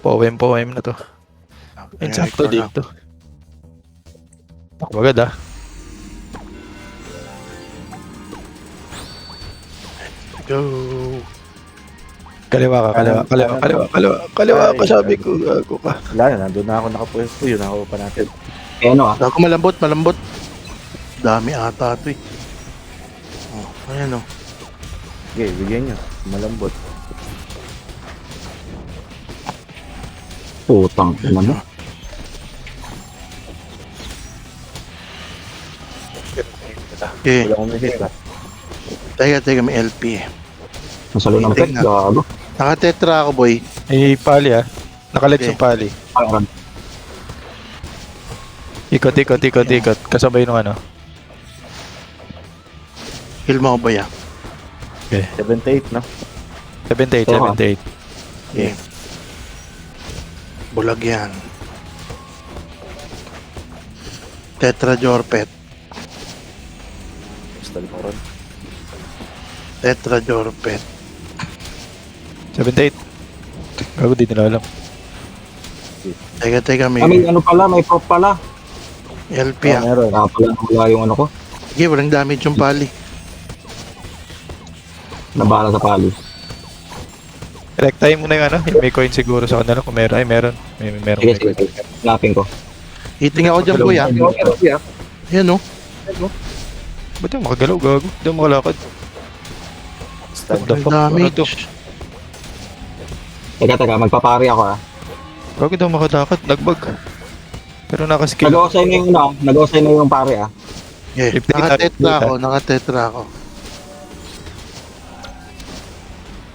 Poem na to. Insakto dito. Agad ah. Go. Kaliwa ka, sabi ko, gago ka. Wala na, nandun na ako nakapwesto. Yun ako pa natin. Eh ano ah? Ako malambot. Dami ata ito eh. Oh, ayan o. Okay, bigyan nyo. Malambot. Putang ina mo. Okay. Wala akong hit ah. Teka, may LP eh. Masalo ng pet, gago. Naka-tetra ako, boy. May pali ah. Nakalex Okay. yung pali. Parang Ikot. Kasabay nung ano. Heal mo ako, boy ah. Okay. 78, no? 78. Okay. Bulag yan. Tetra Jorpet. Basta ko ron. Tetra Jorpet. 78. Gago, di nila alam. Teka, may may ano pala, may prop pala. LP ah. Meron. Kaya pala wala yung ano ko. Sige, walang damage yung pali. Nabala sa pali. Rektahin mo na yung ano. Yung may coin siguro sa kanila kung meron. Ay, meron. Meron. Sige. Hanapin ko. Hiting ako dyan, boy ah. Ayan o. Ba't yung makagalaw, gago? Hindi ako makalakad. Stand The Walang fuck? Ano to? damage. Teka, magpapari ako ah. Gago daw makadakad. Nagbag. Pero nakaskill. Nag-osay na yung ano, nag-osay na yung pare ah. Yeah. 50. Naka-tetra ako.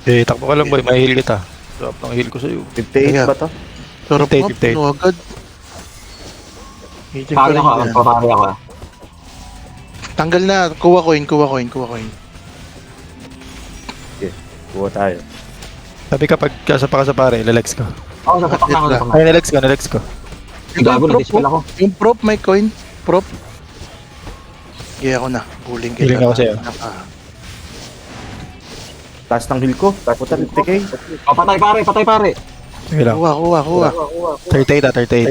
Eh, takbo ka lang boy. May heal kita. Drop ng heal ko sa'yo. 58 ba to? Sarap 58, mo, 58. puno agad. Hiting ko Pari rin ako, yan. magpapari ako ah. Tanggal na. Kuha coin. Kuha tayo. Sabi kapag kasapa ka sa pare, ilalex ko. Ako, sasapak na ako. sasapak na. Ay, nalex ko. Gago, na-dispel ako. Yung prop, may coin. Prop. Okay, ako na. Buling kita. Buling ako sa'yo. Taas ng heal ko. Puta 50k. Oh, patay pare. Sige lang. Kuha. 38 ah. 38.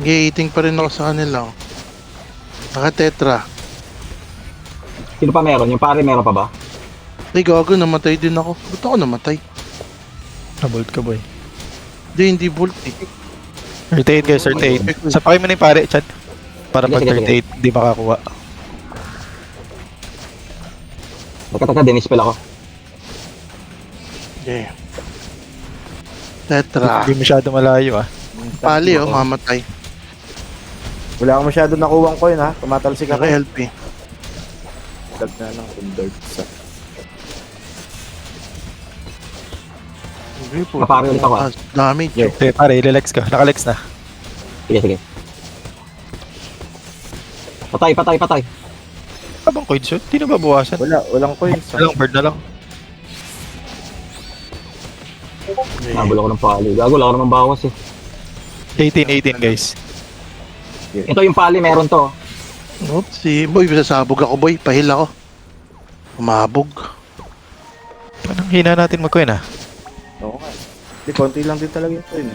Okay, eating pa rin ako sa kanila. Naka-tetra. Sino pa meron? Yung pare meron pa ba? Ay, gago. Namatay din ako. Ba't ako namatay? Nabolt ka boy. Hindi bolt eh. 38 guys, 38. Sapakin mo na yung pare, chat. Para pag Sige. 38, di makakuha. Teka, dinispel ako. Okay. Tetra. Hindi masyado malayo ah. Pali oh, mamatay. Wala akong masyado nakuwang coin ha. Tumatalsik ako. Naka-LP. Dag na lang. Third sa. Okay po. Kapari ulit ako, ah. Damage. Yeah. Okay, pare, ilalex ka. Nakalex na. Sige. Patay. Abang coin shot, di na babawasan. Walang coins. Walang bird na lang. Okay. Nabula ko ng pali. Gago, wala ko naman bawas eh. 18 guys. Ito yung pali, meron to. Oops, si boy, sasabog ako boy. Pahil ako. Umabog. Anong hina natin mag-coin ah? Oo nga. Di, konti lang din talaga yung coin.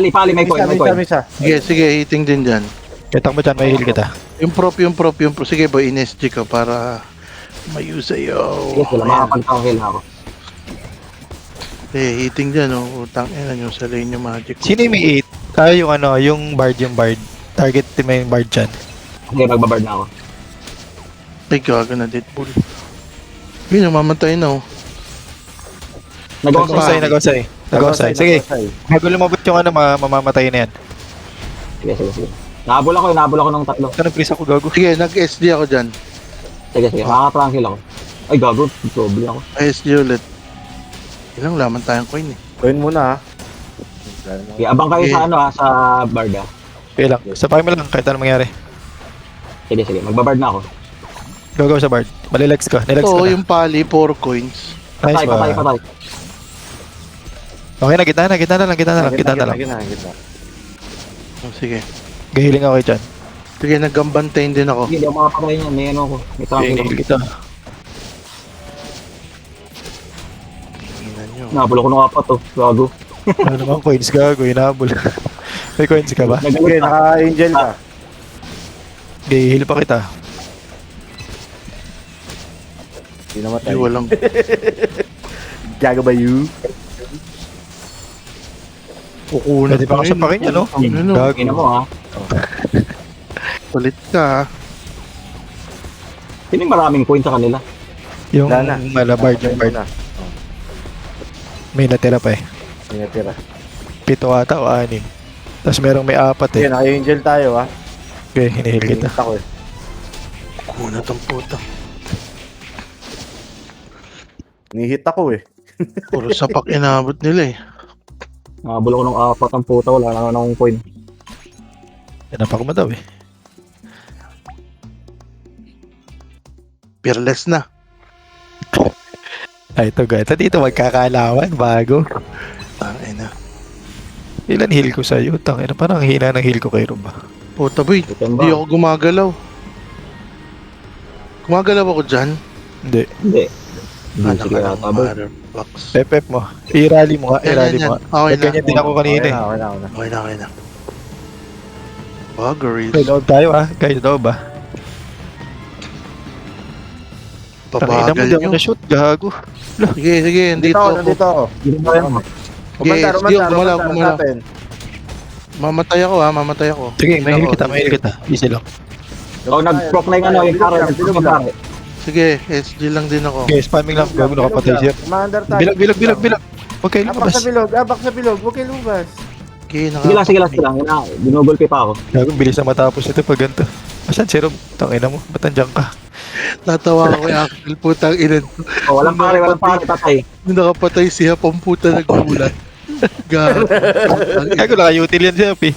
Pali, may coin. Isa. Sige, eating din dyan. Kita mo dyan, may heal kita. Yung prop. Sige boy, in-SG ko para mayuse sa'yo. Yes, wala makapagtangkil ako. Eh, eating dyan oh. Utang ina yung sa lane yung magic. Sino yung may 8? Tayo yung ano, yung bard. Target team yung bard dyan. Okay, magbabard na ako. Ay, gago na Deadpool. Yun, namamatay na oh. Nag-osay. Sige, bago lumabot yung ano, mamamatay na yan. Sige. Nahabol ako ng tatlo. Ito nag-freeze ako, gago. Sige, nag-SG ako dyan. Sige, makakatrangkil ako. Ay, gago, trouble ako. SG ulit. Ilang laman tayong coin eh. Coin muna ha. Okay, abang kayo Okay. sa ano sa bard ah. Okay lang. Sapakin mo lang, kahit anong mangyari. Sige, babard na ako. Go sa bard. Malilex ka. Nilex ka Oo, na. yung pali, 4 coins. Nice Patay. ba? Okay na, gitna na lang. Gitna. Oh, sige. Gahiling ako kay Chan. Sige, naggambantayin din ako. Hindi ako makapatay niya. May ano ako. May trangkil ako. Gahil kita. Tingnan nyo. Nabula ko ng apat oh. Gago. Ano naman coins gago, hinabol. May coins ka ba? Sige, Nagalit ka. naka-angel ka. Okay, heal pa kita. Hindi namatay. Ay, walang... Gago ba you? Kukunan Pwede pa pa ka sapakin yan, no? Ano? Gago. Ina mo ha. Palit ka. Sino yung maraming coin sa kanila? Yung Wala na. malabard yung part. na. May natira pa eh. Hindi natira. 7 ata o 6. Tapos merong may 4 Sige, eh. naka-angel tayo ha. Okay, hinihil kita. Hinihit ako eh. Kukunan tong puta. Hinihit ako eh. Puro sapak inabot nila eh. Nabula ko ng apat ang puta. Wala na akong coin. Tinapak mo daw eh. Fearless na. Ay, ito guys. Dito magkakalawan. Bago. Tangin na. Ilan heal ko sa'yo? Tangina, parang ang hina ng heal ko kay Rob. Puta boy, Putan hindi ba? ako gumagalaw. Gumagalaw ako dyan. Hindi. Hindi. Hindi Anak sige ka ng ata ba? motherbox. Pep mo. I-rally mo nga. I-rally mo nga. Okay na. Ganyan din ako kanina eh. Okay na. Okay na, okay na. Buggeries. Okay, loob tayo ah. Guys, loob ah. Tangina mo, Pabagal di ako nyo. na-shoot. Gago. Sige, sige, Nandito nandito ako, ako. nandito ako. Hindi mo rin mo. Kumanda, Sige, sige, gumalaw, sa gumalaw. atin. Mamatay ako ha, mamatay ako. Sige, may heal Ako. kita. May heal kita. Easy lang. Oh, nag-proc na yung ano, yung pare. Nag-proc yung pare. Sige, SG lang din ako. Okay, spamming lang. Gago, nakapatay siya. Commander tayo. Bilag, bilag, bilag, bilag. Huwag kayo Abak lumabas. sa bilog, abak sa bilog. Huwag kayo lumabas. Okay, Sige lang, sige lang, sige lang. Binugol pa ako. Gago, bilis na matapos ito pag ganito. Asan si Rob? Tangina mo. Ba't nandiyan ka? Natawa ako yung actual putang ilan. Oh, walang pare, patay. Nung nakapatay siya, pamputa nagbulat. Gago. Gago, naka-util yan siya, P.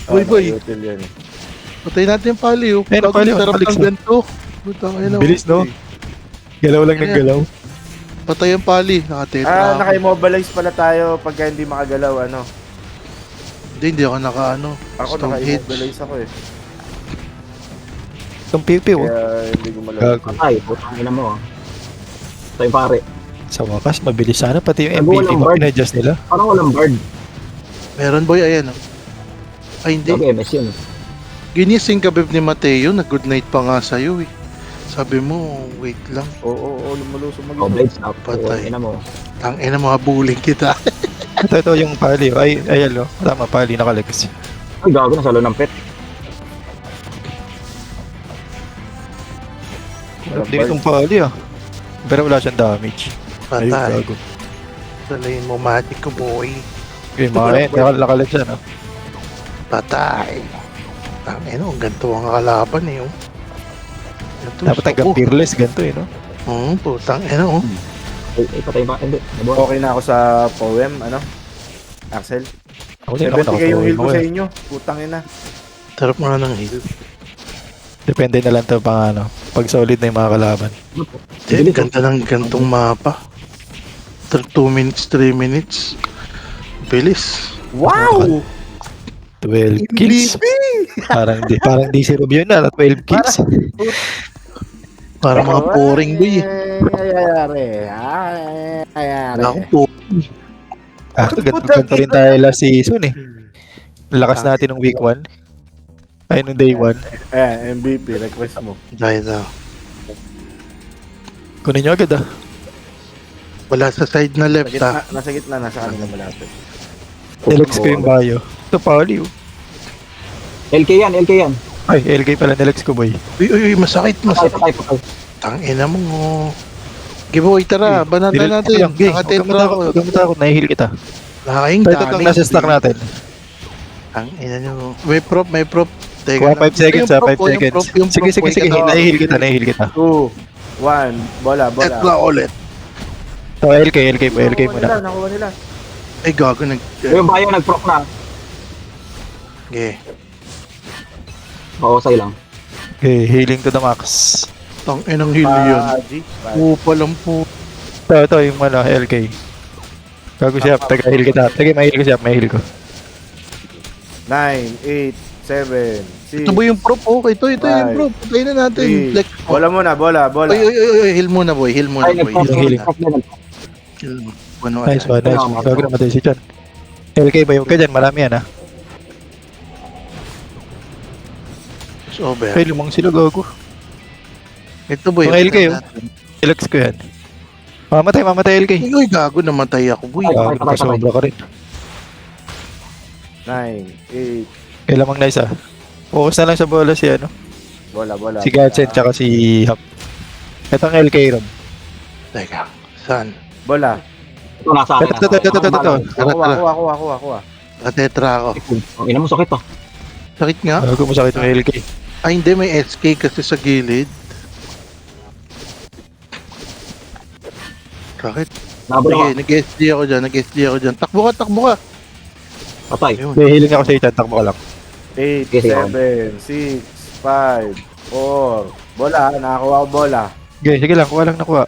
Boy, boy. Util yan. Patay natin yung pali, oh. Ayun, Bago pali, oh. sarap Alex, ng oh. ganito. Putang ina, Bilis, no? Galaw lang ng Ayan. galaw. Patay yung pali. Nakatetra. Naka-immobilize pala tayo pagka hindi makagalaw, ano. Hindi ako naka-ano. Ako Stonehenge. naka-immobilize ako eh. Itong pipi, oh. Kaya hindi gumalaw. Gago. Patay, putang ina mo. Patay yung pare. Sa wakas, mabilis sana. Pati yung Gago, MVP walang mo, bird. in-adjust nila. Parang walang bird. Meron boy, ayan, oh. Ay, hindi. Okay, MS yun. Ginising ka, Beb, ni Mateo. Nag-good night pa nga sa'yo, eh. Sabi mo, wait lang. Oo, lumulusong Oh, mag-isa. blades up. Patay. Ina mo. Tangina mo, habulin kita. Ito yung pali, oh. Ay, ayan, oh. Tama, pali, nakalegs. Ay, gago, nasa loob ng pet. Walang Hindi itong pali, ah. Pero wala siyang damage. Ayun, Patay. gago. Salayin mo, magic ko, boy. Okay, mga yan. Nakalegs yan, oh. Patay. Tangina, ang ganito ang kalaban, eh, oh. Ganito, Dapat hanggang suko. fearless, ganito, eh, no? Putang ina, oh. Ay, patay ba? Hindi. Nabuhay. Okay na ako sa poem, ano? Axel. Ako din, ako 70k yung heal ko nakakuha. sa inyo. Putang ina. Tarap mo na ng heal. Depende na lang ito pang ano. Pag solid na yung mga kalaban. Hindi, ganda ng gantong mapa. 2 minutes, 3 minutes. Bilis. Wow! 12 kills. Parang di si Rubio na. 12 kills. Para mga pouring, boy. Ayayari. Wala akong po. Ah, ganito rin tayo last season eh. Lakas natin ng week 1. Ay, nung day 1. Ayan, MVP. Request mo. Dahil na. Kunin nyo agad ah. Wala sa side na left, ha. Nasa gitna, nasa kanila malapit. Nilex ko yung bio. Ito, Pauli oh. LK yan, LK yan. Ay, LK pala nilex ko boy. Uy, uy, uy, masakit, Patay, masakit. patay, patay. Tangina mo. Giveaway, tara. Banatan natin. Okay, huwag Nakatetra kang matakot, ako. huwag kang matakot. Nahihil kita. Nakaing Ito lang nasa stock natin. Tangina nyo. May prop, may prop. Teka Kuha lang. 5 seconds Yung ha, 5 prop, yung seconds. prop, yung Sige, prop, sige, sige. yung Nahihil kita, nahihil kita. 2, 1, bola. Tetra ulit. So, LK po, LK muna. Nakuha nila. Ay, gago. Yung bayo nag-proc na. Okay. Mausay lang. Okay, healing to the max. Tanginang heal yun. G. Upa lang po. Ito, yung ano, LK. Gago siya, taga heal kita. Taga may heal ko siya, may heal ko. 9, 8, 7, 6. Ito ba yung prop? Oh, ito yung prop. Patayin na natin. Like, Bola muna, bola. Ay, heal muna, boy. Heal muna, Ay, boy. nag-proc na, healing. nag-proc na. Ano, Nice one, nice one. Gago namatay si Chan. LK ba yung ka dyan? Marami yan ah. It's over. Ay, lumang sila gago. Ito boy. Mga LK, oh. Relax ko yan. Mamatay LK. Uy, gago, namatay ako, boy. Gago, nakasobra ka rin. 9, 8, Kailamang nice ah. Focus na lang sa bola si ano. bola. Si Gadset tsaka si Hap. Ito ang LK Rob. Teka, saan? Bola. Ito, nasa akin. Ito. Ako. Katetra ako. Ang ina mo, sakit ah. Sakit nga? Gago masakit yung LK. Ay, hindi, may SK kasi sa gilid. Sakit. Nabula Sige, ka. nag-SD ako dyan. Takbo ka. Patay. Ayun. May healing ako sa Chan. Takbo ka lang. 8, Okay, sige. 7, 6, 5, 4. Bola, nakakuha ko bola. Okay, sige lang. Kuha lang nakuha.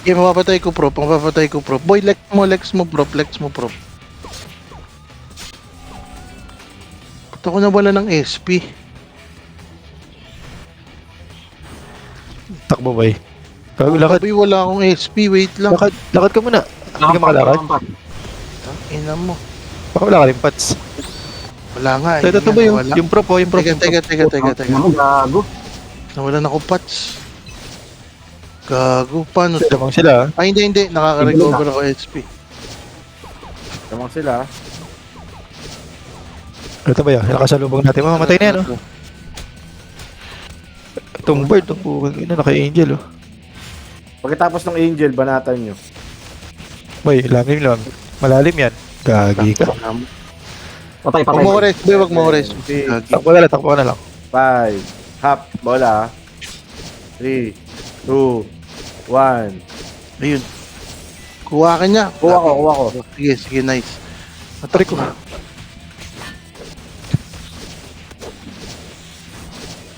Okay, mapapatay ko, prop. Boy, lex mo, prop. Puto ko na wala ng SP. Takbo ba eh. Gago, lakad. Boy, wala akong SP. Wait lang. Lakad ka muna. Hindi ka makalakad. Ina mo. Baka wala ka rin pats. Wala nga. Ito ba yung, Wala. yung prop oh, yung prop. Teka. Ina mo, gago. Nawalan ako pats. Gago, paano to? Lamang sila ah. Ay, hindi. Nakaka-recover ako SP. Tamang sila. Ito ba yun? Nakasalubong natin. Mamamatay na yan oh. Itong bird, itong bukang ina, naka-angel oh. Pagkatapos ng Angel, banatan nyo. Boy, lalim lang. Malalim yan. Gagi ka. Patay. Huwag mo ko rest, boy. Huwag mo ko rest. Gagi. Takbo ka na lang. 5, hop, bola. 3, 2, 1. Ayun. Kuha ka niya. Kuha ko. Sige, nice. Atry ko.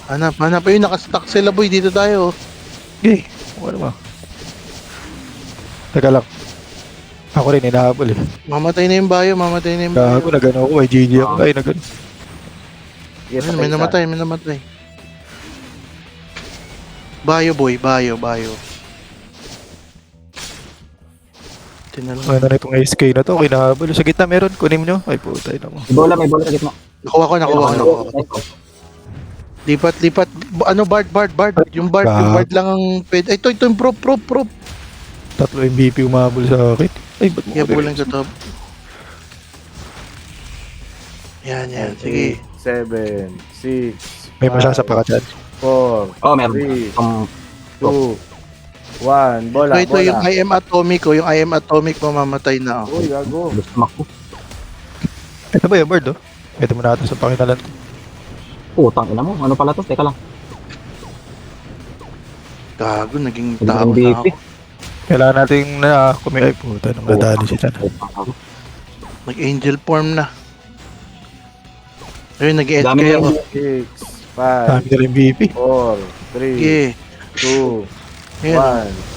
Hanap. Ayun, nakastack sila, boy. Dito tayo. Okay. Ano ba? Teka lang. Ako rin, inahabol eh. Mamatay na yung bayo. Gago, nagano ako. Ay, GG ako. Ay, nagano. Yes, Ayun, may namatay. Bayo, boy. Bayo. Tinanong. Ano na itong SK na to? Kinahabol. Sa gitna meron. Kunin nyo. Ay, putay na mo. May bola sa gitna. Nakuha ko. Lipat. Ano, Bard. Yung Bard lang ang pwede. Ito, yung prop. Tatlo MVP umahabol sa akin. Ay, ba't mo Kaya ko bulang sa top. Yan. Sige. 7, 6, May masasapa ka dyan. 4, Oh, meron. 2, 1. Bola. Ito yung I am atomic ko. Yung I am atomic mamamatay na ako. Uy, gago. Gusto Ito ba yung bird oh? Ito mo natin sa pakinalan ko. Putang ina mo. Ano pala to? Teka lang. Gago, naging tao na MVP. ako. Kailangan natin na ay puta nung nadali si Chan. Nag-angel form na. Ayun, nag-SK Dami na ako. 6, Dami 5, na rin MVP. 4, 3, Sige. 2, Ayun.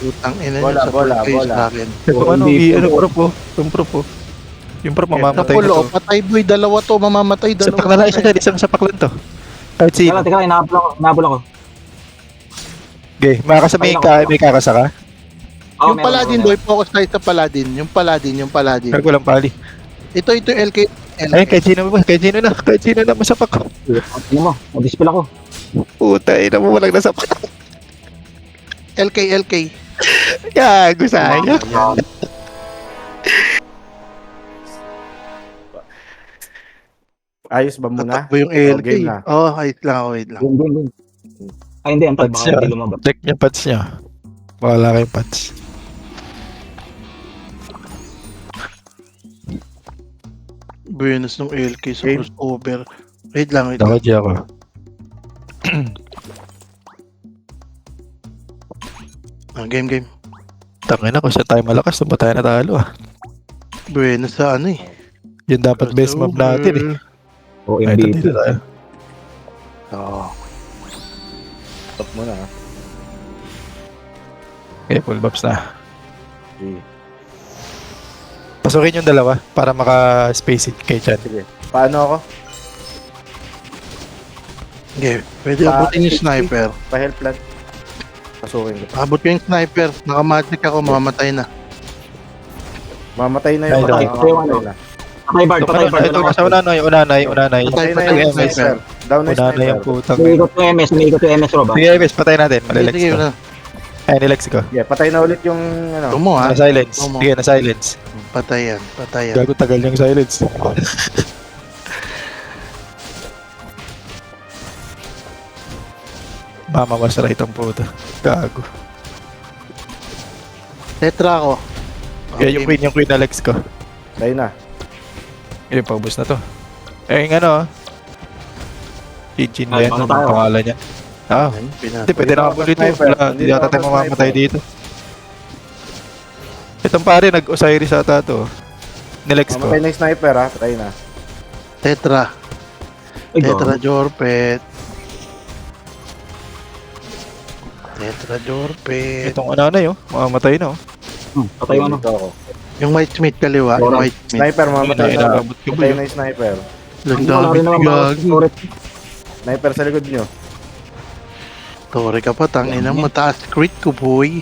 1. Utang ina Bola, niya sa bola, full face bola. sa akin. Ito ano, ano prop oh. Yung prop oh. Yung prop mamamatay na Nakulo, to. patay boy. Dalawa to, mamamatay. Sapak na lang isa dyan. Isang sapak lang to. Kahit sino. Teka lang. Inahabol ako. Okay, makakasama may kakasa ka. Yung paladin boy, focus tayo sa paladin. Yung paladin. Kaya ko lang pali. Ito LK. Ay, kahit sino ba? Kahit sino na masapak ko. Ano mo? Nag-dispel ako. Puta, ina mo walang nasapak. LK. Gago sayang. Ayos ba muna? Tatakbo yung Oh, LK. game na. Wait lang. Game. Ay, hindi. Antay. Pats Baka niya. hindi lumabas. Check niya pats niya. Wala kayong pats. Buenos ng LK sa Game. crossover. Wait lang. Ako dyan ako. Game. Tangin ako, siya tayo malakas. Saan ba tayo natalo ah? Buenos sa ano eh. Yun dapat best map natin eh. O Ay, ito MVP. dito tayo. Oo. Stop mo na. Okay, full buffs na. Sige. Pasukin yung dalawa para maka-space it kay Chan. Sige. Paano ako? Okay. Pwede abutin yung sniper. Pa-help lang. Pasukin ko. Abot ko yung sniper. Nakamatic ako, mamamatay na. Mamatay na Ay, yung patay. mamatay na. Patay Bard, patay Bard. Ito nasa unanay. Patay Patay na yung yung sniper. Down na yung Unanay yung sniper. putang. Umiikot yung MS, umiikot yung MS, Rob. Sige, Eves, patay natin. Malilex Sige, ko. wala. Ay, nilex ko. Yeah, patay na ulit yung ano. Tumo ha. Na-silence. Tumo. Sige, na-silence. Patay yan. Patay yan. Gago tagal yung silence. Mama mas right ang puta. Gago. Tetra ako. Kaya yung queen na lex ko. Patay na. Yung paubos na to. Eh, yung ano, Chin na Ay, yan. paano Ano tayo? pangalan niya? Ah, hindi, pwede na kapag dito. Sniper. Wala, Hindi hindi ata na tayo ako mamamatay sniper. dito. Itong pare, nag-Osiris ata to. Nilex ko. Mamatay na yung sniper ha. Patay na. Tetra. Ay, Tetra gago. Jorpet. Tetra Jorpet. Itong ano na yun, mamamatay na oh. Patay yung ano. Dito ako. Yung White Smith kaliwa. Yung Orange. White Smith. Sniper, mamatay Ayun, na. inaabot ko ba Patay yun? na yung sniper. Wala Lagdami rin naman mga gag. turret. Sniper sa likod nyo. Tore ka pa. Tangin ang mataas crit ko boy.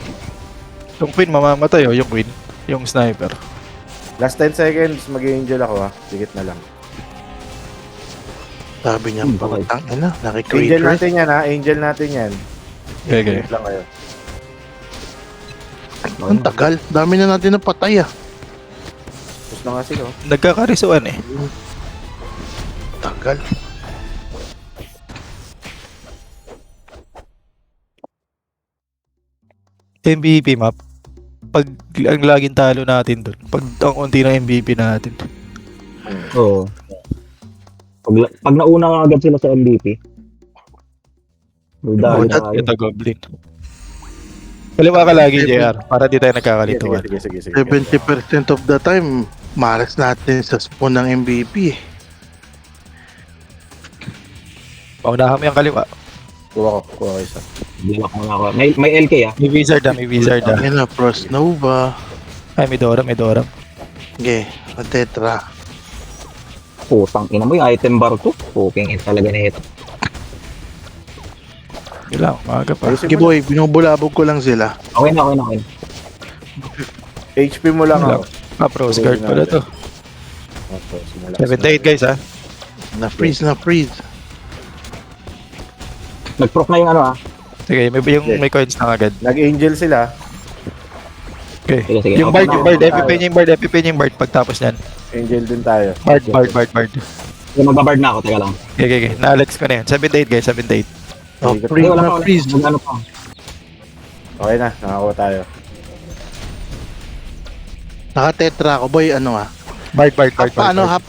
Yung queen mamamatay oh, yung queen. Yung sniper. Last 10 seconds, mag-angel ako ha. Sigit na lang. Sabi niya pa. Patay. Tangin na. Angel Naki-crit natin yan ha. Angel natin yan. Okay, okay. Wait lang kayo. Ang tagal. Dami na natin napatay ah. Tapos na nga sila. oh. Nagkakarisuan eh. Tagal. MVP map. Pag ang laging talo natin doon. Pag ang unti ng MVP natin. Oo. Pag nauna nga agad sila sa MVP. Dahil na kayo. Ito goblin. Kaliwa ka lagi, JR. Para di tayo Sige, nagkakalituan. sige. 70% of the time, maras natin sa spawn ng MVP. Paunahan mo yung kaliwa. Kuha ko isa. Bilak mo na ako. May LK ah. May wizard may wizard Ayun na, Frost Nova. Ay, may Dora. Okay, Tetra. Putang ina mo yung item bar to. Puking ina talaga na ito. Yun lang, maaga pa. Ayusin Sige mo boy, binubulabog ko lang sila. Okay na. HP mo lang ako. Pros guard pala to. Opo, simula. 78 guys ha. Na-freeze. Nag-proc na yung ano ah. Sige, may coins na agad. Nag-angel sila. Okay. Sige. Yung Okay bard, na. FP niya yung bard pagtapos niyan. Angel din tayo. Bard. Yung magba-bard na ako. Teka lang. Okay. Na-Alex ko na yan. 78 guys, 78. Oh, Hindi ko- freeze Wala na pa, freeze. Ano pa. Okay na, nakakuha tayo. Naka-tetra ako boy, ano ah. Bard. Paano hap?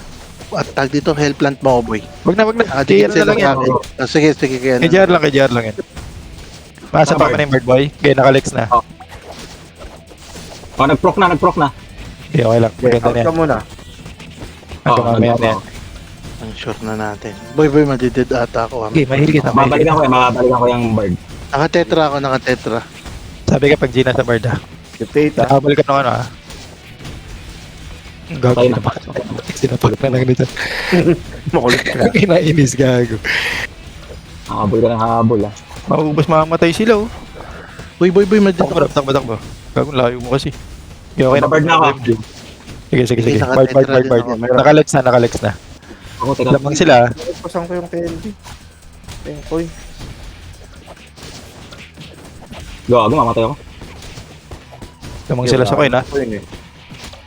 At tag dito, hell plant mo ako boy. Wag na. Nakadikit JR na sila lang yan. sa akin. Ah, sige, kaya Kay JR lang yan. Masa pa Bard. ka na yung Bard boy. Okay, naka-Alex na. Oh, nag-proc na. Okay, okay lang. Okay, Maganda out na yan. ka muna. Hanggang mamaya na yan. Ang sure na natin. Boy, madidid ata ako. Okay, mahilig kita. Mabalikan ko yung bird. Naka-tetra. Sabi ka pag Gina sa Bard ha. 58 ha. Nakabalik ka ng ano ha. Gago Patay na na. ba? Sinapag na lang nito. Makulit ka. Kinainis gago. Habol ka ng habol ah. Maubos mamamatay sila oh. Boy, madidid. Takbo. Gagong layo mo kasi. Okay na. Bird na ako. Sige. Sige, Bard. naka-tetra din ako. Nakalex na. Ako, teka. Lamang sila. Pasang ko yung TNT. Tenkoy. Gago, mamatay ako. Lamang sila sa coin ha.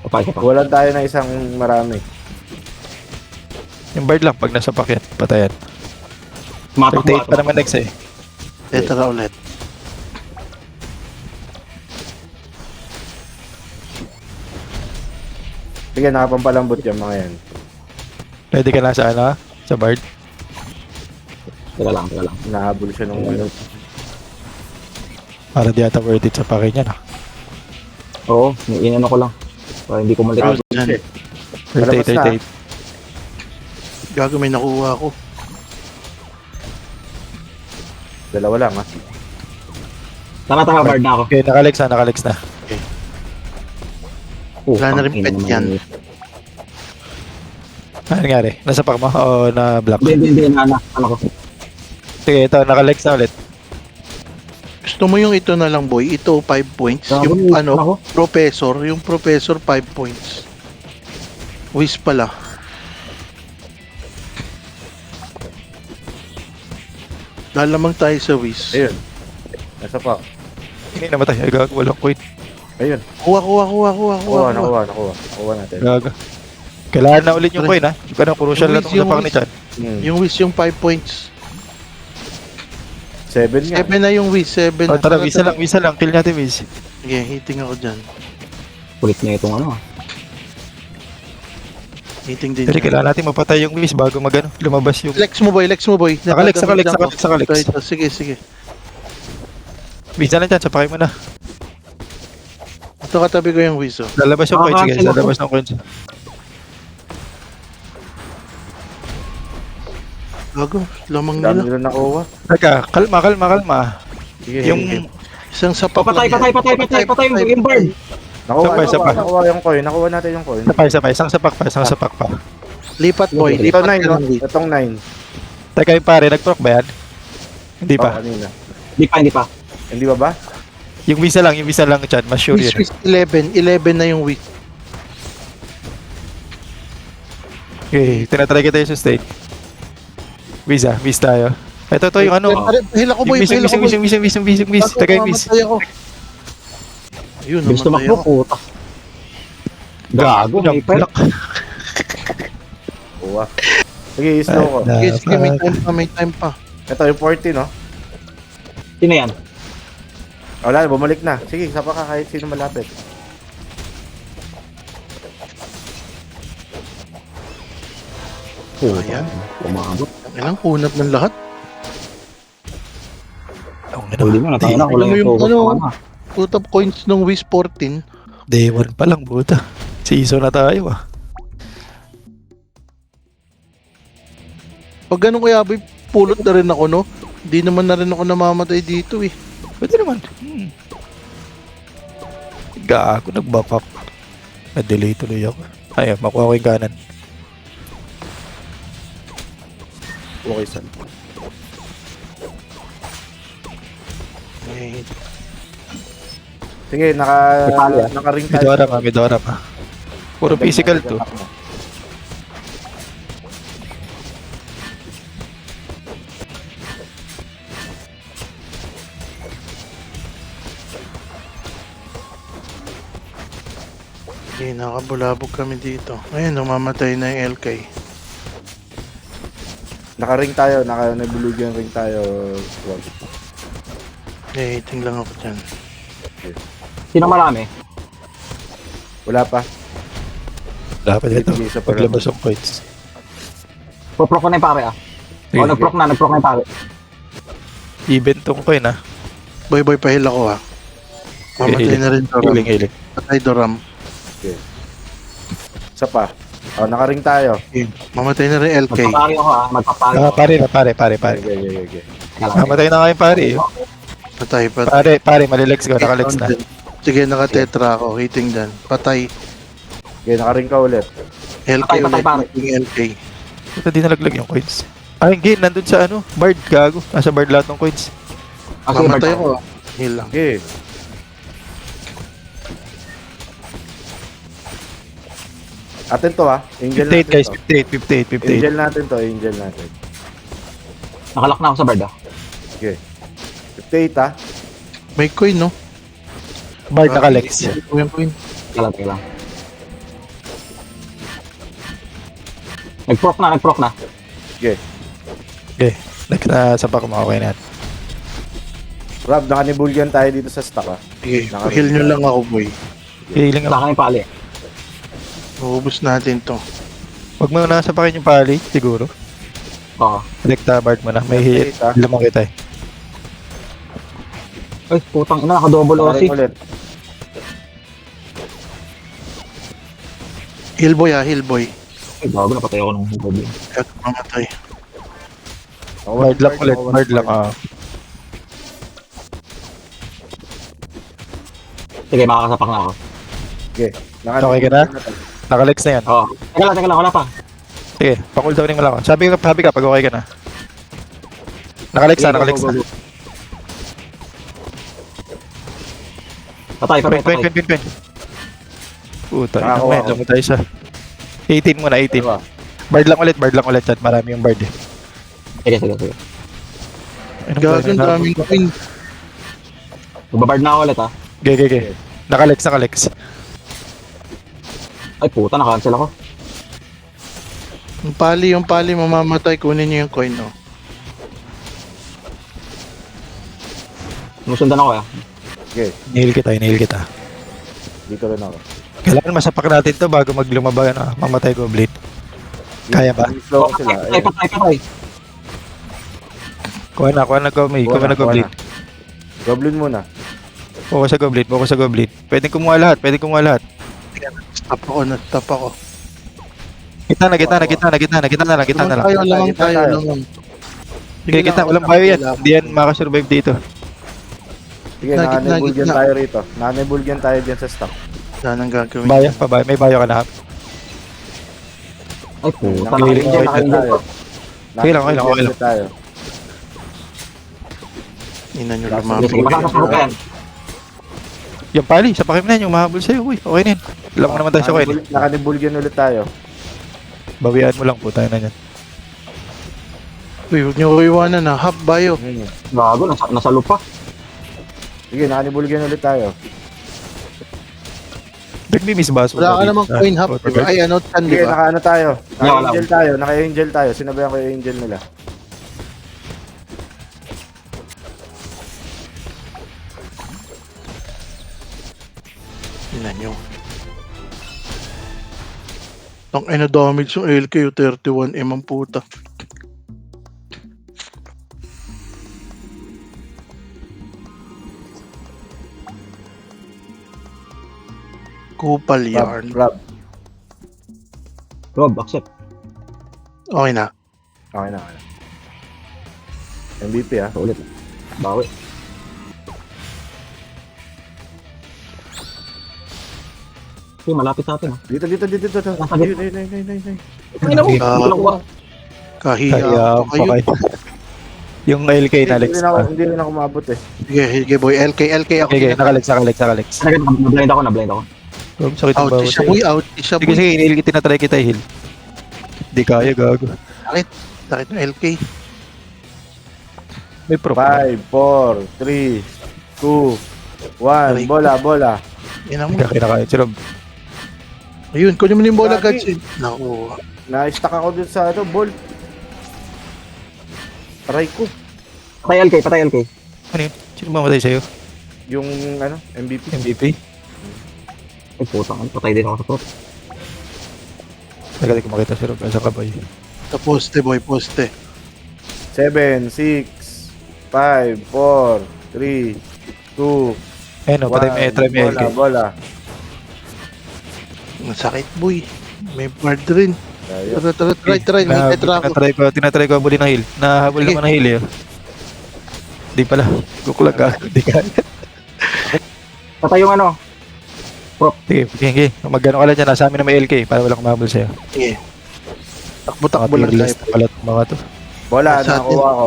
Patay ka pa. Walan tayo na isang marami. Yung Bard lang pag nasa packet. Patayan. Matakbo 38 pa naman next eh. Tetra ulit. Sige, nakapampalambot yung mga yan. Ready ka na sa ano ha? Sa Bard. Teka lang. Nahabol siya nung ano. Para di ata worth it sa packet niya na. Oo, inano ko lang. Para hindi ko malik. Nahabol Yan. siya. Palabas na. 38. Gago, may nakuha ako. Dalawa lang ha. Tama, bird na ako. Okay, nakalex na. Wala na rin Ina pet naman yan. yun. Ano nangyari? Nasa pack mo o na block? Hindi, ano ko. Sige, ito, nakalex na ulit. Gusto mo yung ito na lang, boy? Ito, 5 points. Gago, Yung may ano, ako. yung professor, 5 points. Wiz pala. Lalamang tayo sa Wiz. Ayun. Nasa pa. Hindi namatay. Ay, gago. Walang coin. Ayun. Kuha. Nakuha natin. Gago. Kailangan na ulit yung coin, ha? Yung parang crucial na itong Yung sapak ni Chan. Yung Wiz yung 5 points. 7 nga. 7 na yung Wiz, 7 Oh, na. tara, visa lang. Kill natin, Wiz. Sige, hitting ako dyan. Kulit niya itong ano. Hitting din Pero dyan. kailangan natin mapatay yung Wiz bago lumabas yung... Lex mo boy. Nakalex. Ito, sige. Visa lang dyan, sapakay mo na. Ito katabi ko yung Wiz, oh. Lalabas yung coins, guys. Cancel ako. Lalabas ng coins. Gago, lamang Dami nila. nila nakuha. Teka, kalma. Sige. Yung... Isang sapak Patay yung bird. Nakuha yung coin. Nakuha natin yung coin. Sapay. Isang sapak pa. Lipat boy, Ito lipat 9, ka no? ng Wiz. Itong 9. Teka, yung pare, nag-proc ba yan? Hindi pa. Kanina. Hindi pa. Hindi ba ba? Yung visa lang, Chan. Mas sure Wiz, yun. Wiz, 11 na yung Wiz. Okay, tinatry kita yung sustain. Visa tayo. Ito yung ano. Pahil ako boy, Yung miss. Teka yung miss. Mamatay ako. Ayun, Gusto namatay makbo, ako. puta. Gago, may perk. Kuha. Sige, slow ko. Sige, may time pa. Ito yung 40, no? Sino yan? Wala, bumalik na. Sige, sapa ka kahit sino malapit. Ayan. Umabot. Ilang kunat ng lahat. Hindi mo, natayo na. Kulang Tingnan mo yung yung focus ano. ko, ano. Put up coins ng Wiz 14. Day 1 pa lang, buta. Season na tayo, ah. Pag ganun kaya boy, pulot na rin ako, no? Hindi naman na rin ako namamatay dito, eh. Pwede naman. Gago, nag-back up. Na-delay tuloy ako. Ayun, makuha ko yung kanan. Okay, son. Eh, Sige, naka-ring tayo. Midora pa. Puro physical to. Okay, nakabulabog kami dito. Ayun, namamatay na yung LK. Naka-ring tayo. Nabulog yung ring tayo. Eh, hitting lang ako dyan. Sino marami? Wala pa. Wala pa dito. Ibigay sa Paglabas ng points. Pro ko na yung pare ah. Sige, O, nag-proc na yung pare. Event tong coin, ah. Boy, pahil ako, ha. Mamatay Hiling. na rin Doram. Hiling. Patay Doram. Isa pa. Oh, naka-ring tayo. Okay. Mamatay na rin LK. Magpapari ako ah. Magpapari Ah, ako. pare. Okay. Namatay na kayo, pare. Oh. Patay, patay. Pare, malilex ko. Nakalex na. Sige, naka-tetra ako. Hitting dyan. Patay. Okay, naka-ring ka ulit. LK Patay, ulit. pare. Hitting LK. Ito di nalaglag yung coins. Ay, hindi. Nandun sa ano. Bard, gago. Nasa bard lahat ng coins. Ah, sige, Mamatay Bert. ako. Heal lang. Okay. Atin to ha. Angel 58 natin guys. to. 58. Angel natin to. Angel natin. Nakalock na ako sa bird ah. Okay. 58 ha. May coin, no? Bard nakalex. Yung coin. Teka lang. Nag-proc na. Okay. Okay. Nagsapak mo. Okay na. Rob, nakanibulgan tayo dito sa stock ha. Sige, heal nyo lang ako, boy. Hiling Sa ako. akin yung pali. Uubos natin to. Huwag mo nasa pakin yung pali. Siguro. Oo. Rekta bard mo na. May hit. Lamang kita eh. Ay, putang ina. Naka-double OC. Naka-ring ulit. Heal boy, ha. Heal boy. Ay, bago napatay ako ng problem. Kaya mamatay. Bard lang ulit. Bard lang. Ah. Sige, makakasapak na ako. Okay. Okay ka na? Nakalex na yan. Oo. Teka lang. Wala pa. Sige. Pa-cooldowning mo lang ako. Sabi ka pag okay ka na. Nakalex na. Go. Patay, patay, Pen, patay. pen. Puta, ina Nakakuha mo yan. ko. Lamo tayo sa 18 muna, 18. Dalawa. Bard lang ulit, chat. Marami yung bard eh. Sige. Anong Gago, gagawin ang na- daming queen. Magbabard na ako ulit ha. Ge. Nakalex. Ay puta, nakancel ako. Yung pali, mamamatay. Kunin niyo yung coin, oh. Nusundan ako ya. Okay, Inihil kita. dito rin ako. Kailangan masapak natin to bago maglumaba na mamatay goblin. Kaya ba? Slow ko sila. Patay. Kuha na goblin. Kuha na goblin. Goblin muna. Focus sa goblin. Pwedeng kumuha lahat. Stop ako. Gitna na lang. Lamang tayo. Sige, kita, walang bayo yan. Hindi yan makasurvive dito. Sige, Gitna, nanebulgyan gitna. tayo rito. Nanebulgyan tayo dyan sa stock. Saan ang gagawin? Bayo, pabayo. May bayo ka na. Ay puta, Nakahiling nakahiling tayo. tayo. Okay lang. Nanebulgyan tayo. Ina nyo Sige, lumapit. makakasabog ka yan. Yung pali, sapakin mo na yan. Yung mahabol sa'yo. Uy, okay na yan. Alam mo naman tayo sa coin. Nakanebulgyan ulit tayo. Bawian mo lang po tayo na yan. Uy, huwag nyo ko iwanan ha. Half bio. Gago, nasa lupa. Sige, nakanebulgyan ulit tayo. Nagmi-miss baso. Wala ka namang coin half, di ba? Ay, ano, tan, di Sige, ba? naka-ano tayo. Wala. Naka-angel tayo. Sinabayan ko yung angel nila. Ina nyo. Ang ina damage yung LKU 31M ang puta. Kupal yarn. Rob. Rob, accept. Okay na. Okay na. MVP ah. Ulit. Bawi. Okay, malapit sa atin ha. Dito. Nasa Ayun. Ayun. Ay, naku. Ah. Walang kuha. Kahiya Kaya pa kayo. pa kayo. Yung LK na Alex. Hindi rin ako umabot eh. Sige boy, LK ako. Okay, nakalex. Nablind ako. Sakit ang Out bawat siya boy, out siya Sige, boy. sige, inihil kita, tinatry kita i-heal. Di kaya, gago. Sakit ng LK. May prop. 5, 4, 3, 2, 1. Bola. Ina mo. Kaya kinakain si Rob. Ayun, kunin mo na yung bola, Lagi. Gads. Naku. Na-stuck ako dun sa ball. Aray ko. Patay LK. Ano yun? Sino mamatay sa'yo? Yung MVP. MVP? Ay putang, patay din ako sa top. Nagkali ko makita si Rob. Asa ka ba yun? Sa poste boy, poste. 7, 6, 5, 4, 3, 2, Ayun o, patay mo, try mo LK. Bola. Masakit boy. May guard rin. Tayo. Try. May tetra ako. Tinatry ko habulin ng heal. Nahabol Sige. naman ng heal eh. Di pala. Guklag ka. Di kaya. Patay yung ano. Sige. Magano ka lang dyan. Nasa amin na may LK para walang mahabol sa'yo. Sige. Takbo lang Fearless tayo. na pala itong mga to. Bola, Sa atin. nakakuha ko.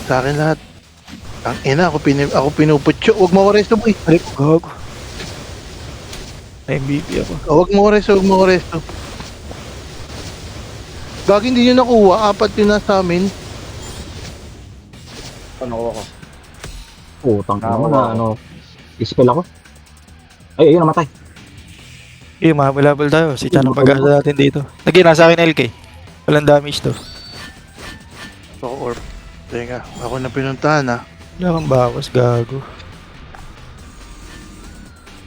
Sa akin lahat. Ang ina, ako pinuputyo. Huwag mo ko resto boy. Ay, gago. Na-MVP ako. Huwag mo ko resto. Gagi hindi nyo nakuha. 4 yun na sa amin. Nakuha ko. Putang ina mo na ano. Ispell ako. Ay, ayun namatay. Mahabol-habol tayo. Si Chan ang pag-asa natin dito. Nasa akin LK. Walang damage to. So, teka, ako na pinuntahan ha. Wala kang bawas, gago.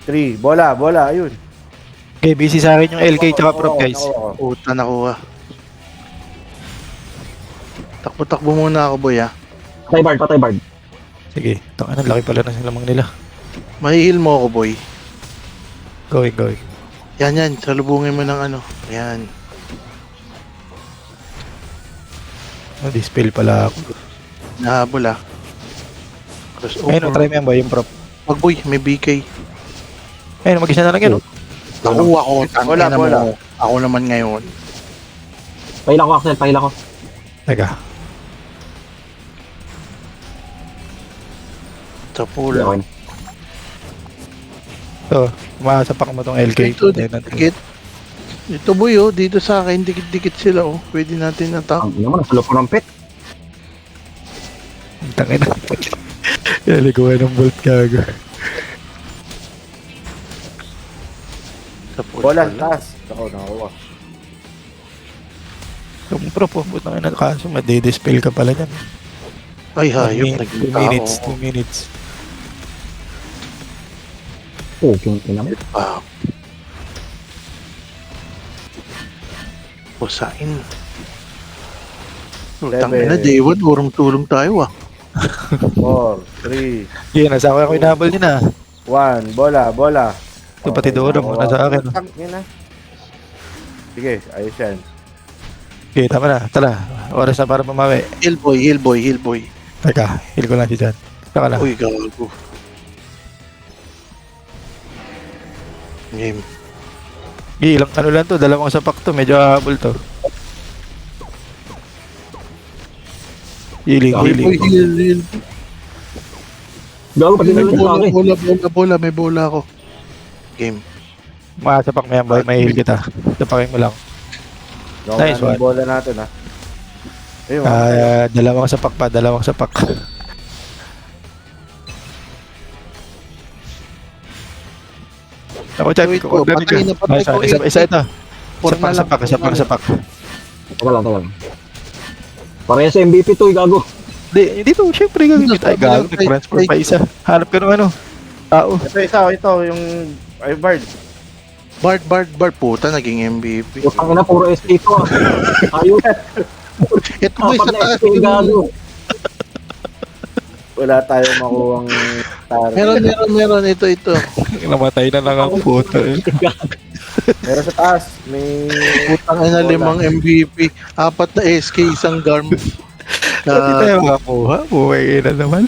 3, bola. Ayun. Okay, busy sa akin yung LK tsaka prop guys. Nakuha ko. Puta nakuha. Takbo muna ako boy ha. Patay bard. Sige, tangan laki pala ng lamang nila. Mahihil mo ako boy. Going. Yan, salubungin mo ng ano. Yan. Dispel pala ako. Nahabol ha. Cross Ayun, try mo yan ba yung prop? Wag boy, may BK. Ayun, mag-isa na lang yan. Nakuha ko. Bola. Ako naman ngayon. Paila ko, Axel. Teka. Sa pool. Okay. Ito, masapak mo tong LK. Ito, dikit. Ito boy, oh. Dito sa akin, dikit-dikit sila, oh. Pwede natin attack. Ang ina mo, nasa loob ko ng pet. Tangin na. Naliguan ng bolt gago. Tapos Bola, pala. taas. Ako, nakakuha. Yung pro po, putang ina, kaso madi-dispel ka pala dyan. Ay, hayop. 2 Naging minutes, tao. 2 minutes. Oh, yung ina mo. Ah. Pusain. Utang ina, day 1, urong-tulong tayo, ah. 4, 3, Sige, nasa ako yung inabol niya na. 1. Bola. Ito pati Dora mo, nasa akin. Tangin na. Sige, ayos yan. Okay, tama na. Tara, oras na para mamawi. Heal boy. Teka, heal ko lang si Jan. Saka lang. Uy, gago. Game. Ilang ano lang to, dalawang sapak to, medyo habol to. Healing. Uy, heal. Gago pati May nalito sa akin. bola, may bola ako. Game. Makasapak mo yan, boy. May heal kita. Sapakin mo lang. Nice Nice one. bola natin, ha. Ayun, Dalawang sapak pa, dalawang sapak. Ako, Chan, Wait ko po, order patay na, ka. patay Nice ko, one. Isa ito. Four na lang, Sapak, four na lang. sapak. Teka lang. Parehas sa MVP to, gago. Hindi to, syempre gagawin tayo. Gago, nag-transfer pa isa. Hanap ka ng ano. Tao. ito, yung ay Bard. Bard, puta, naging MVP. Utang ina, puro SK to ah. Ayos. Ito boy, Apat sa na taas. SK, gago. Wala tayong makuhang target. Meron, ito. Namatay na lang ako, puto. Meron sa taas. May... Putang ina, 5 MVP, 4 na SK, isang Garm. Hindi tayo makakuha. Buhay na naman.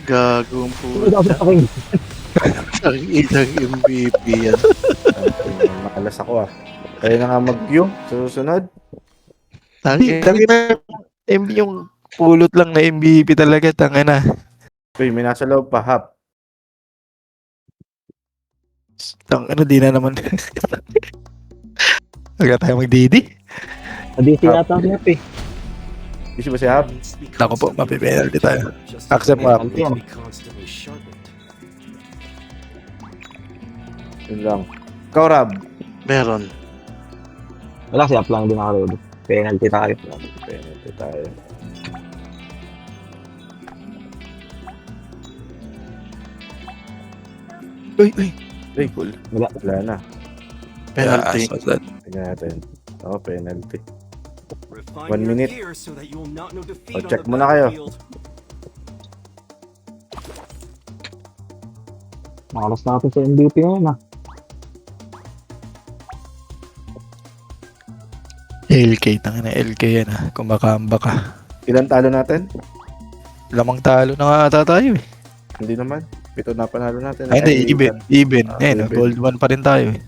Gagong Ito puta. sa akin. Ang inang MVP yan. Makalas ako, ah. Kaya na nga mag-queue. Susunod. Tangina. Yung pulot lang na MVP talaga. Tangina. Uy, may nasa loob pa, hap. Tangina, di na naman. Huwag na tayo magdidi. Nadisi yata ang map eh. Busy ba si hap? Naku po, mapipenalty tayo. Accept mo, hap. Yun lang. Ikaw, Rab. Meron. Wala, si up lang din ako. Penalty tayo. Penalty tayo. Uy. Uy, Cool. wala na. Penalty. Yeah, so that. Tingnan natin. Oo, penalty. 1 minute. Check mo na kayo. Nakalas natin sa MVP ngayon ah. LK, tangina LK yan ha. Kumakamba ka. Ilan talo natin? Lamang talo na nga ata tayo eh. Hindi naman. 7 na panalo natin. Ay, hindi, even. Ah, Ayun, even. gold 1 pa rin tayo eh.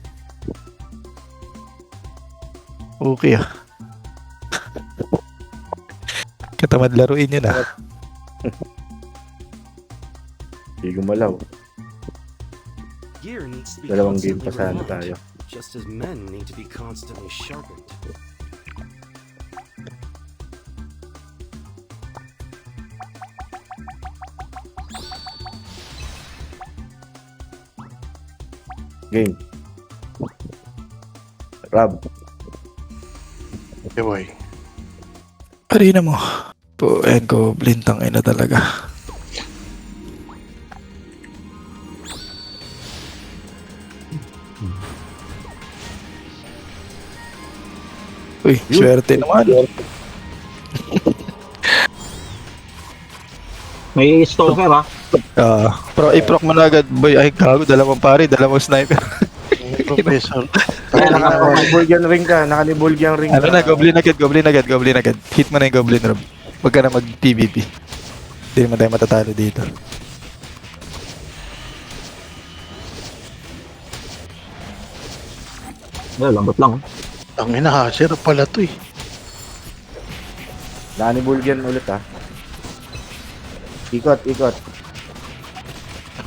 Okay ah. Katamad laruin yun ah. Hindi gumalaw. Dalawang game pa sana tayo. Just as men need to be constantly sharpened. Game. Rab. Okay, boy. Arena mo. Po, and goblin, tangina talaga. Uy, swerte naman. May stalker ah. Pero i-proc mo na agad, boy. Ay, gago, dalawang pare, dalawang sniper. Professor. Naka-Nibulgian ring ka. Naka-Nibulgian ring Ano ka. na, goblin agad. Hit mo na yung goblin, Rob. Huwag ka na mag-PvP. Hindi naman tayo matatalo dito. Lambot lang. Ang ina-hasher pala to eh. Naka-Nibulgian ulit, ha. Ikot.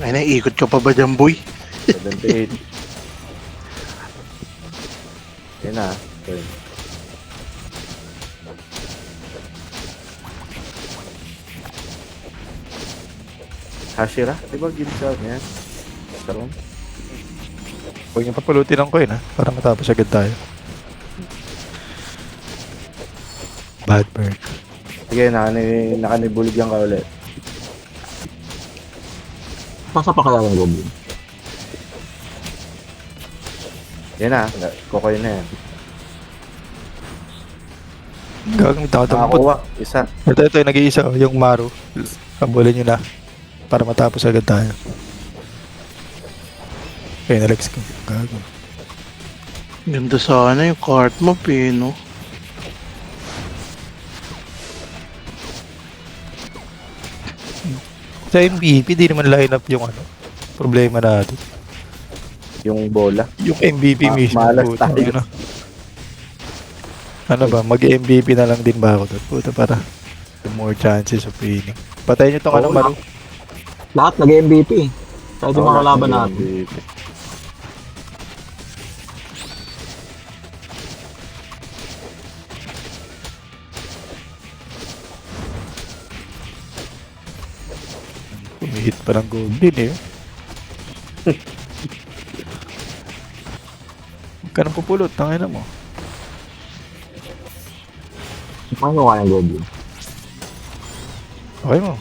Ay, naiikot ka pa ba dyan, boy? 78. Yan na. Okay. Hashira? Di ba game shot yan? Karoon? Huwag niyo papulutin ang coin ha, para matapos agad tayo. Bad bird. Sige, nakanibuligyan ka ulit. Sasa pa kaya yung goblin? Yan na, kukoy na yan. Gagawin takatampot. Nakakuha, isa. Ito, nag-iisa, yung Maru. Kabulin nyo na. Para matapos agad tayo. Okay, na-lex ko. Gago. Ganda sana yung cart map eh, no? Sa MVP, di naman line up yung ano. Problema natin. Yung bola. Yung MVP mismo. Malas puta, tayo. Ano ba, mag-MVP na lang din ba ako doon? Puta, para more chances of winning. Patayin nyo tong ano, Oo, Maru. Lahat nag-MVP. Kahit yung mga kalaban natin. MVP. Kumihit pa ng goblin eh. Huwag ka nang pupulot, tangina mo. Paano kaya yung goblin? Okay mo.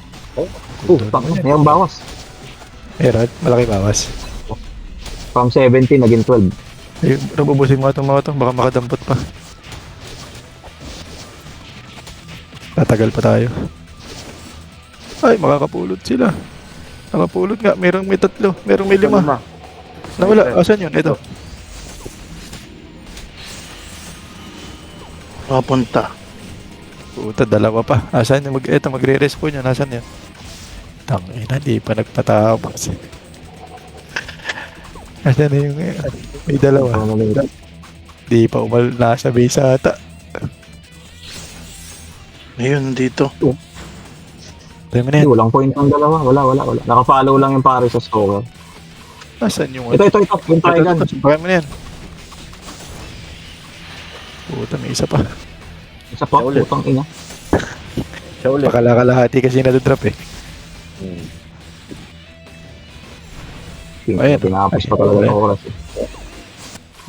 Tangin, mayroong bawas. Meron, malaki bawas. From 17, naging 12. Ayun, nabubusin mo itong mga to, baka makadampot pa. Tatagal pa tayo. Ay, makakapulot sila. Nakapulot nga, merong may 3, merong may 5. Nawala, asan yun? Ito. Papunta. Puta, 2 pa. Asan yung ito, magre-respawn yun. Asan yun? Tangina, di pa nagpatapos. Asan na yung may 2. Ano na yun? Di pa nasa base ata. Ayun, dito. Tayo mo na Hindi, yan. walang point ang dalawa. Wala. Naka-follow lang yung pare sa score. Asan yung Ito. Yung Trigon. Bakit mo na yan? Puta, may isa pa. Isa pa, Ulit. putang ina. Siya ulit. Pakalahati kasi nadodrop eh. Hmm. Ayun. Tinapos pa talaga ng oras eh.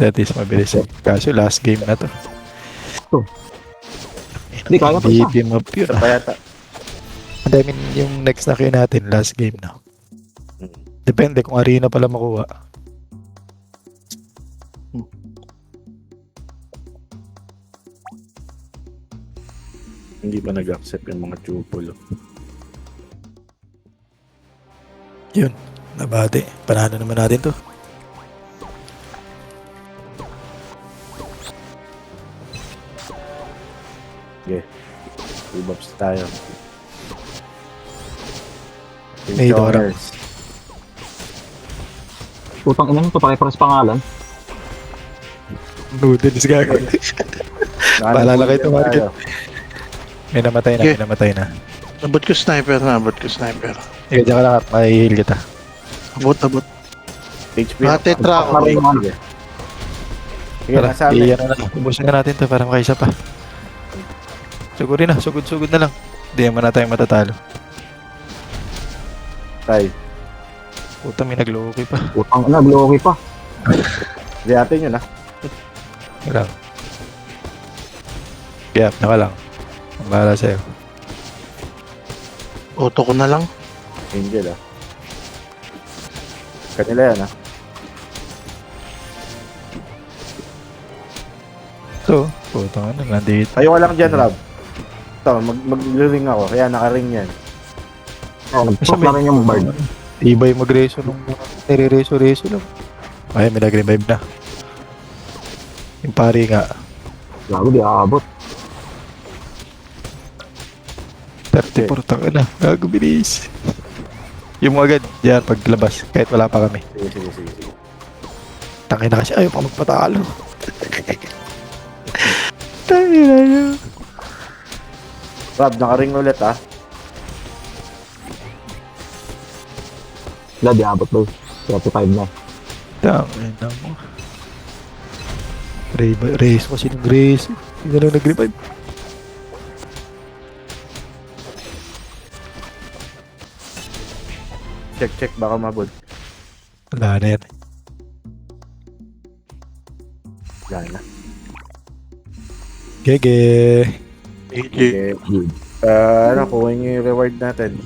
That is mabilis eh. Kaso last game na to. Hindi, kaya pa siya. MVP map yun Isa pa ah. yata. I mean, yung next na kayo natin, last game na. Depende kung arena pala makuha. Hindi pa nag-accept yung mga tupol. Yun, nabate. Panalo naman natin to. Okay. Rebuffs tayo. May Dora. Putang ina nito, pare-pares pangalan. Noodles gago. Paalala kayo ito, Market. May namatay na, Okay. may namatay na. Abot ko sniper na, Ikaw dyan ka lang at may-heal kita. Abot. HP. Tetra ako. Pare yung ano. Sige, Tara, nasa amin. iyan na lang. Ubusin na natin to para makaisa pa. Sugurin na, sugod na lang. Hindi naman na tayo matatalo. Tay. Puta, may nag-low-key pa. Putang ina, blocky pa. Hindi atin yun ah. Wala. Kaya, naka lang. Ang bahala sa'yo. Auto ko na lang. Angel ah. Kanila yan ah. So, puta nga na, nandito. Tayo ka lang dyan, Rob. Ito, mag-ring ako. Kaya naka-ring yan. Oh, nag-pop na rin yung bird. Iba yung mag-reso nung nire-reso lang. Ay, may nag-revive na. Yung pari nga, Gago, di aabot. 34 taka na. Gago, bilis. Yung mga agad, yan, paglabas. Kahit wala pa kami. Sige. Tangin na kasi, ayaw pa magpatalo. Tangin na yun. Rob, naka-ring ulit ah. Wala, di aabot bro. 35 na. Tangina mo. Race ko sinong race. Hindi na lang nag-revive. Check, baka mabot. Wala na yan. Wala na. Gege. AJ. Okay. Ano, kuha niyo yung reward natin.